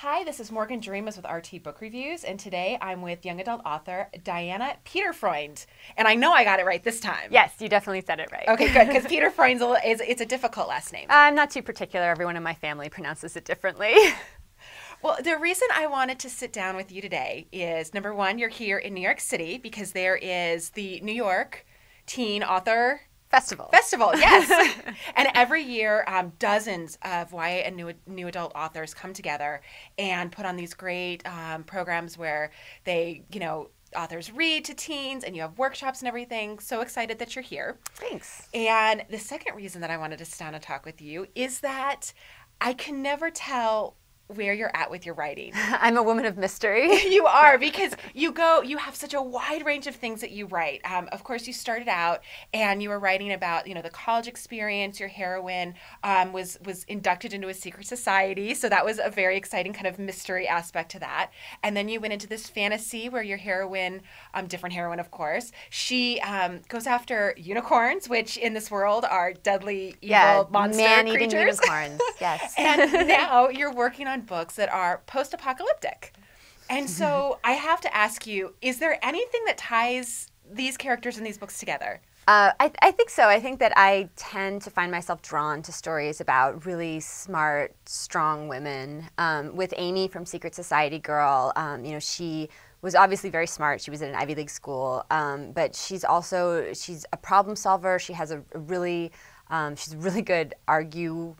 Hi, this is Morgan Dreamus with RT Book Reviews, and today I'm with young adult author Diana Peterfreund. And I know I got it right this time. Yes, you definitely said it right. Okay, good, because Peterfreund it's a difficult last name. I'm not too particular. Everyone in my family pronounces it differently. Well, the reason I wanted to sit down with you today is, number one, you're here in New York City because there is the New York Teen Author Festival, yes. And every year, dozens of YA and new adult authors come together and put on these great programs where they, authors read to teens and you have workshops and everything. So excited that you're here. Thanks. And the second reason that I wanted to sit down and talk with you is that I can never tell where you're at with your writing. I'm a woman of mystery. You are, because you have such a wide range of things that you write. Of course, you started out and you were writing about, the college experience. Your heroine was inducted into a secret society. So that was a very exciting kind of mystery aspect to that. And then you went into this fantasy where your heroine, different heroine, of course, she goes after unicorns, which in this world are deadly, evil monster man-eating creatures. unicorns, yes. And now you're working on books that are post-apocalyptic. And so I have to ask you, is there anything that ties these characters in these books together? I think so. I think that I tend to find myself drawn to stories about really smart, strong women. With Amy from Secret Society Girl, she was obviously very smart. She was at an Ivy League school, but she's a problem solver. She has she's a really good arguer.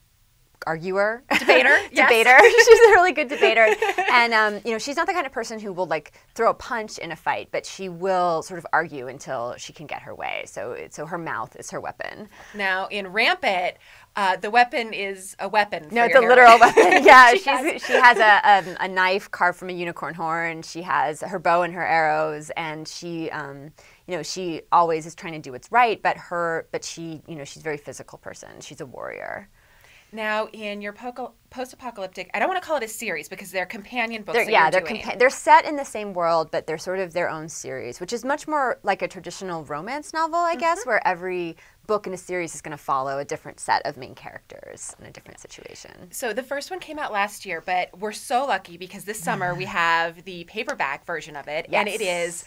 Debater. Yes. Debater. She's a really good debater. And, she's not the kind of person who will, throw a punch in a fight, but she will sort of argue until she can get her way. So her mouth is her weapon. Now, in Rampant, the weapon is a weapon for No, it's your a literal heroine. weapon. Yeah, she has a knife carved from a unicorn horn. She has her bow and her arrows, and she she always is trying to do what's right, but she's a very physical person. She's a warrior. Now, in your post-apocalyptic, I don't want to call it a series because they're companion books. They're set in the same world, but they're sort of their own series, which is much more like a traditional romance novel, I guess, where every book in a series is going to follow a different set of main characters in a different situation. So the first one came out last year, but we're so lucky because this summer we have the paperback version of it, and it is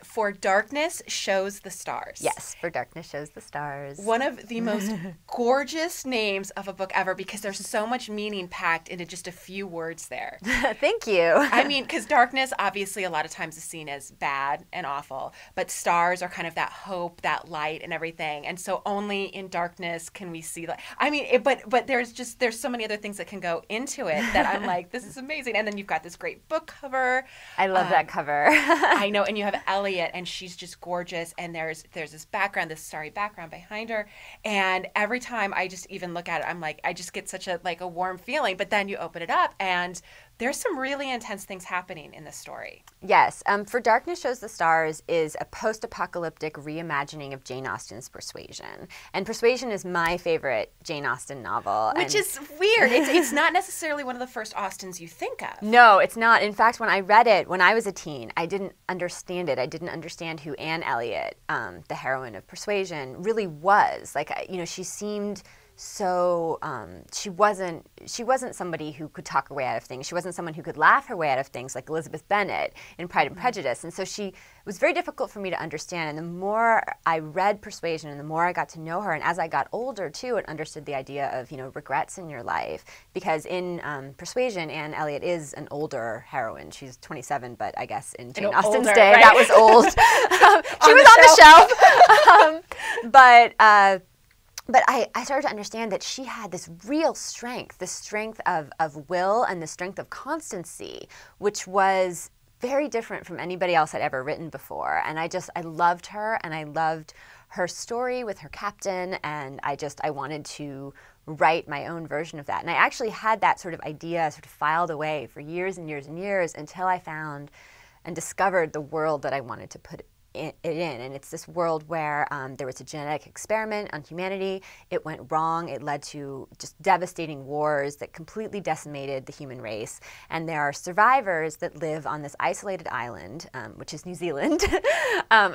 For Darkness Shows the Stars. Yes, For Darkness Shows the Stars. One of the most gorgeous names of a book ever because there's so much meaning packed into just a few words there. Thank you. I mean, because darkness obviously a lot of times is seen as bad and awful, but stars are kind of that hope, that light and everything. And so only in darkness can we see light. I mean, but there's so many other things that can go into it that I'm like, this is amazing. And then you've got this great book cover. I love that cover. I know, and you have Elliot, and she's just gorgeous, and there's this background, this starry background behind her, and every time I just even look at it, I'm like, I just get such a warm feeling. But then you open it up, and there's some really intense things happening in this story. Yes. For Darkness Shows the Stars is a post-apocalyptic reimagining of Jane Austen's Persuasion. And Persuasion is my favorite Jane Austen novel. Which is weird. It's not necessarily one of the first Austens you think of. No, it's not. In fact, when I read it when I was a teen, I didn't understand it. I didn't understand who Anne Elliot, the heroine of Persuasion, really was. She seemed so she wasn't somebody who could talk her way out of things. She wasn't someone who could laugh her way out of things like Elizabeth Bennet in Pride and Prejudice. And so it was very difficult for me to understand. And the more I read Persuasion and the more I got to know her, and as I got older too and understood the idea of regrets in your life, because in Persuasion, Anne Elliot is an older heroine. She's 27, but I guess in Jane Austen's day, right? That was old. She was on the shelf. But I started to understand that she had this real strength, the strength of will and the strength of constancy, which was very different from anybody else I'd ever written before. And I loved her, and I loved her story with her captain, and I wanted to write my own version of that. And I actually had that sort of idea sort of filed away for years and years and years until I found and discovered the world that I wanted to put it in. And it's this world where there was a genetic experiment on humanity. It went wrong. It led to just devastating wars that completely decimated the human race. And there are survivors that live on this isolated island, which is New Zealand.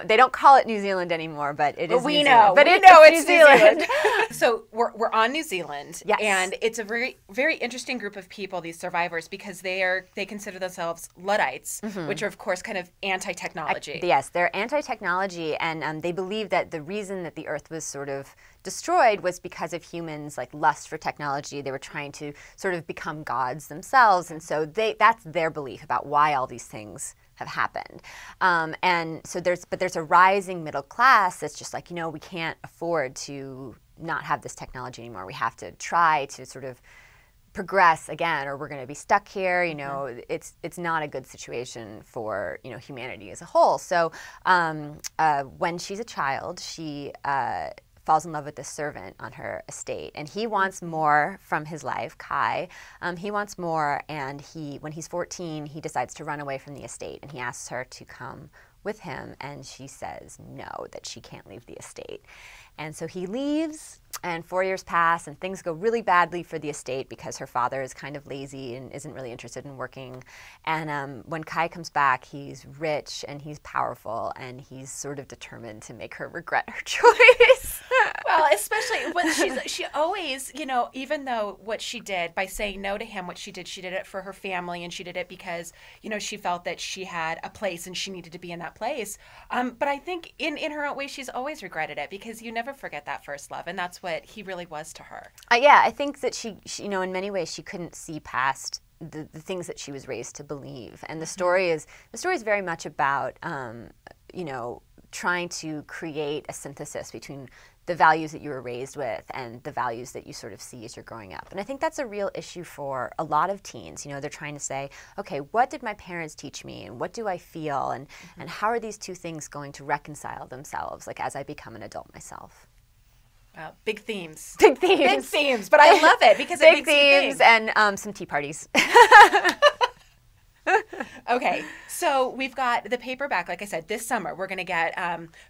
They don't call it New Zealand anymore, but it is we New know. Zealand. But we know it's New Zealand. So we're on New Zealand, yes. and it's a very, very interesting group of people, these survivors, because they consider themselves Luddites, which are, of course, kind of anti-technology. Yes, they're anti-technology, and they believe that the reason that the Earth was sort of destroyed was because of humans' like lust for technology. They were trying to sort of become gods themselves, and so that's their belief about why all these things have happened. And so there's a rising middle class that's just like, we can't afford to not have this technology anymore. We have to try to sort of progress again, or we're going to be stuck here. It's not a good situation for humanity as a whole. So when she's a child, she falls in love with this servant on her estate, and he wants more from his life, Kai. He wants more, and when he's 14, he decides to run away from the estate, and he asks her to come with him, and she says no, that she can't leave the estate. And so he leaves, and 4 years pass, and things go really badly for the estate because her father is kind of lazy and isn't really interested in working. And when Kai comes back, he's rich and he's powerful, and he's sort of determined to make her regret her choice. Well, especially when she always, even though what she did by saying no to him, what she did it for her family, and she did it because, she felt that she had a place and she needed to be in that place. But I think in her own way, she's always regretted it, because you never forget that first love, and that's what he really was to her. Yeah, I think that she in many ways, she couldn't see past the things that she was raised to believe. And the story is very much about, trying to create a synthesis between the values that you were raised with and the values that you sort of see as you're growing up. And I think that's a real issue for a lot of teens. They're trying to say, okay, what did my parents teach me, and what do I feel, and how are these two things going to reconcile themselves, like as I become an adult myself? Wow, big themes. Big themes. Big themes, but I love it because it makes big themes and some tea parties. Okay, so we've got the paperback. Like I said, this summer we're going to get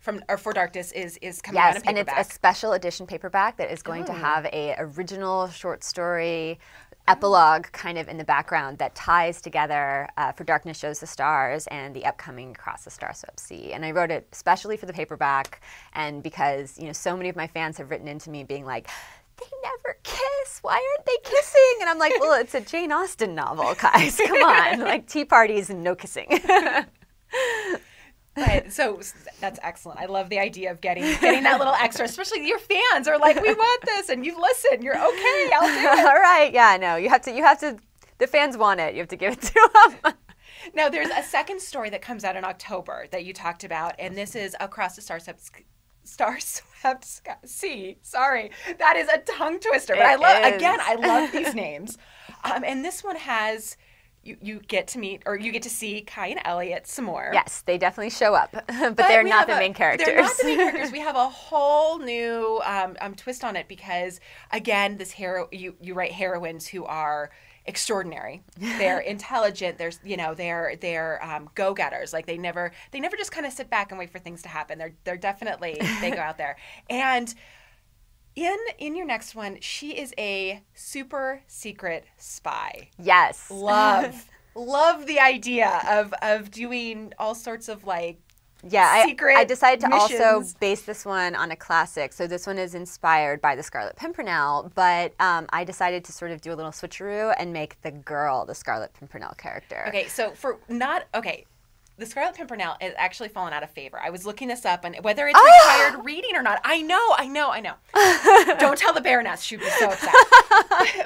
For Darkness is coming out in paperback. And it's a special edition paperback that is going to have a original short story epilogue kind of in the background that ties together For Darkness Shows the Stars and the upcoming Across the Starswept Sea. And I wrote it especially for the paperback, and because so many of my fans have written into me being like, they never kiss. Why aren't they kissing? And I'm like, well, it's a Jane Austen novel, guys. Come on. Like tea parties and no kissing. But so that's excellent. I love the idea of getting that little extra, especially your fans are like, we want this, and you listen. You're okay. I'll do it. All right. Yeah, I know. You have to. The fans want it. You have to give it to them. Now, there's a second story that comes out in October that you talked about, and this is Across the Starswept Sea. Sorry, that is a tongue twister. But I love these names. And this one has you get to meet, or you get to see Kai and Elliot some more. Yes, they definitely show up, but they're not the main characters. They're not the main characters. We have a whole new twist on it because, again, you write heroines who are extraordinary. They're intelligent. They're go-getters. Like they never just kind of sit back and wait for things to happen. They're definitely they go out there. And in your next one, she is a super secret spy. Yes. Love the idea of doing all sorts of secret I decided to missions. also base this one on a classic. So this one is inspired by the Scarlet Pimpernel, but I decided to sort of do a little switcheroo and make the girl the Scarlet Pimpernel character. Okay, so the Scarlet Pimpernel has actually fallen out of favor. I was looking this up, and whether it's required reading or not, I know. Don't tell the Baroness; she'd be so upset.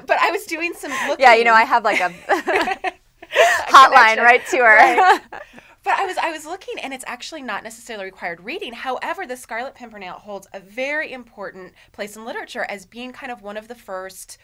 But I was doing some looking. Yeah, I have like a hotline right to her. Right. But I was looking, and it's actually not necessarily required reading. However, the Scarlet Pimpernel holds a very important place in literature as being kind of one of the first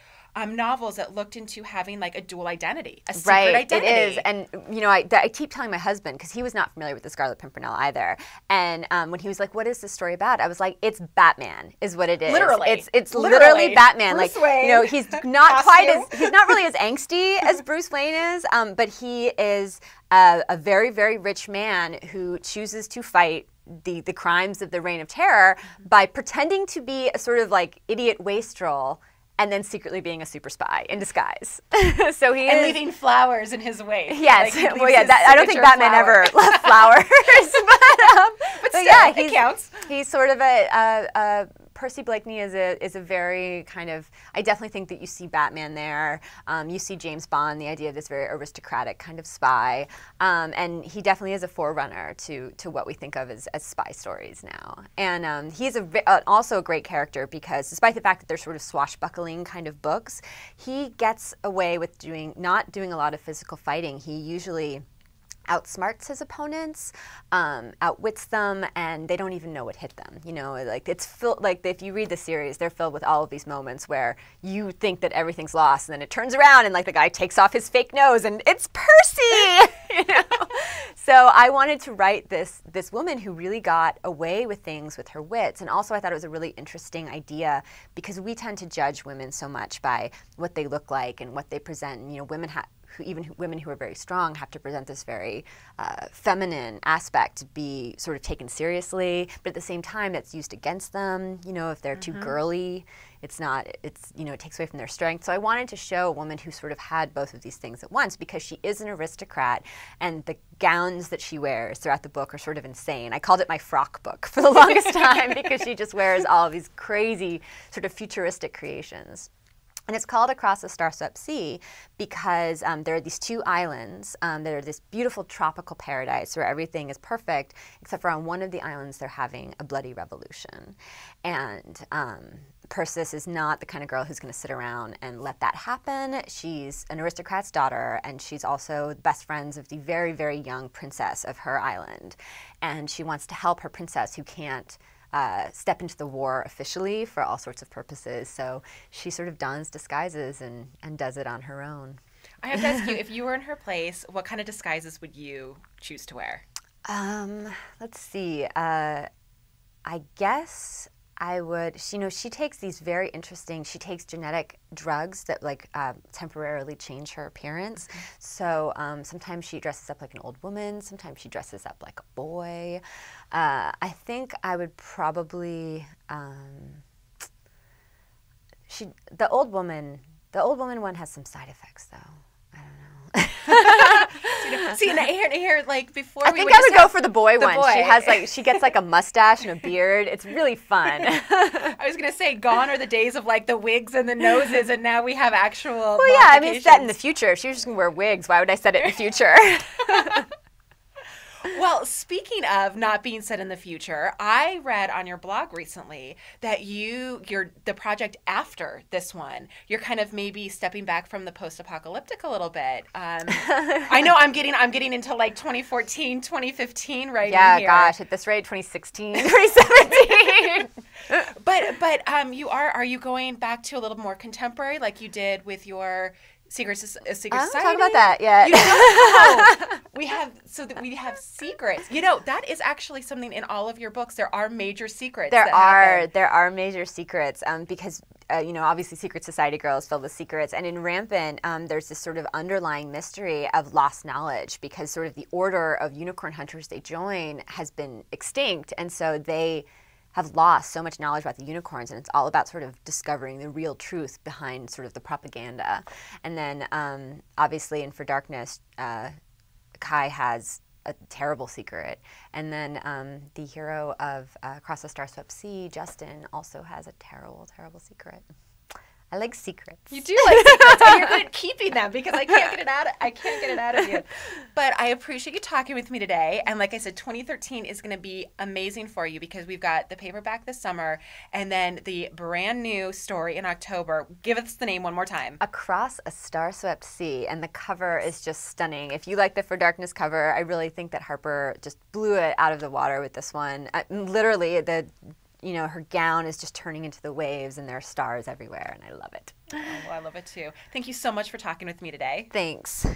novels that looked into having a dual identity, a secret identity. It is. And, I keep telling my husband, because he was not familiar with the Scarlet Pimpernel either. And when he was like, what is this story about? I was like, it's Batman is what it is. Literally. It's literally Batman. Bruce Wayne. He's not he's not really as angsty as Bruce Wayne is, but he is a very, very rich man who chooses to fight the crimes of the Reign of Terror by pretending to be a sort of like idiot wastrel and then secretly being a super spy in disguise. So he and is leaving flowers in his waist. Yes, like well, yeah. I don't think Batman ever left flowers, but still, yeah, it counts. He's sort of a Percy Blakeney is a very kind of. I definitely think that you see Batman there. You see James Bond, the idea of this very aristocratic kind of spy, and he definitely is a forerunner to what we think of as spy stories now. And he's also a great character because, despite the fact that they're sort of swashbuckling kind of books, he gets away with not doing a lot of physical fighting. He usually outsmarts his opponents, outwits them, and they don't even know what hit them. You know, like it's filled. Like if you read the series, they're filled with all of these moments where you think that everything's lost, and then it turns around, and like the guy takes off his fake nose, and it's Percy. You know? So I wanted to write this woman who really got away with things with her wits, and also I thought it was a really interesting idea because we tend to judge women so much by what they look like and what they present. And, you know, even women who are very strong have to present this very feminine aspect to be sort of taken seriously, but at the same time that's used against them. You know, if they're too girly, it takes away from their strength. So I wanted to show a woman who sort of had both of these things at once because she is an aristocrat, and the gowns that she wears throughout the book are sort of insane. I called it my frock book for the longest time because she just wears all of these crazy sort of futuristic creations. And it's called Across a Star-Swept Sea because there are these two islands that are this beautiful tropical paradise where everything is perfect, except for on one of the islands they're having a bloody revolution. And Persis is not the kind of girl who's going to sit around and let that happen. She's an aristocrat's daughter, and she's also best friends of the very, very young princess of her island. And she wants to help her princess who can't step into the war officially for all sorts of purposes. So she sort of dons disguises and does it on her own. I have to ask you, if you were in her place, what kind of disguises would you choose to wear? Let's see. I guess I would, she takes these very interesting, she takes genetic drugs that like temporarily change her appearance. So sometimes she dresses up like an old woman, sometimes she dresses up like a boy. I think I would probably, the old woman one has some side effects though. I don't know. See, and here, like before, I think I would go for the boy one. She gets like a mustache and a beard. It's really fun. I was gonna say, gone are the days of like the wigs and the noses, and now we have actual. Well, yeah, I mean, it's set in the future. If she was just gonna wear wigs, why would I set it in the future? Well, speaking of not being set in the future, I read on your blog recently that you're the project after this one, you're kind of maybe stepping back from the post-apocalyptic a little bit. I know I'm getting into like 2014, 2015 right here. Yeah, gosh, at this rate, 2016, 2017. But are you going back to a little more contemporary like you did with your Secret Society? I haven't talked about that yet. You don't know. We have secrets. You know, that is actually something in all of your books. There are major secrets. There are major secrets because obviously Secret Society girls filled with secrets, and in Rampant there's this sort of underlying mystery of lost knowledge because sort of the order of unicorn hunters they join has been extinct, and so they have lost so much knowledge about the unicorns, and it's all about sort of discovering the real truth behind sort of the propaganda. And then obviously in For Darkness, Kai has a terrible secret. And then the hero of Across the Star-Swept Sea, Justin, also has a terrible, terrible secret. I like secrets. You do like secrets, and you're good at keeping them because I can't get it out of you. But I appreciate you talking with me today. And like I said, 2013 is going to be amazing for you because we've got the paperback this summer and then the brand new story in October. Give us the name one more time. Across a Star-Swept Sea, and the cover is just stunning. If you like the For Darkness cover, I really think that Harper just blew it out of the water with this one. Literally, her gown is just turning into the waves and there are stars everywhere, and I love it. Oh, well, I love it too. Thank you so much for talking with me today. Thanks.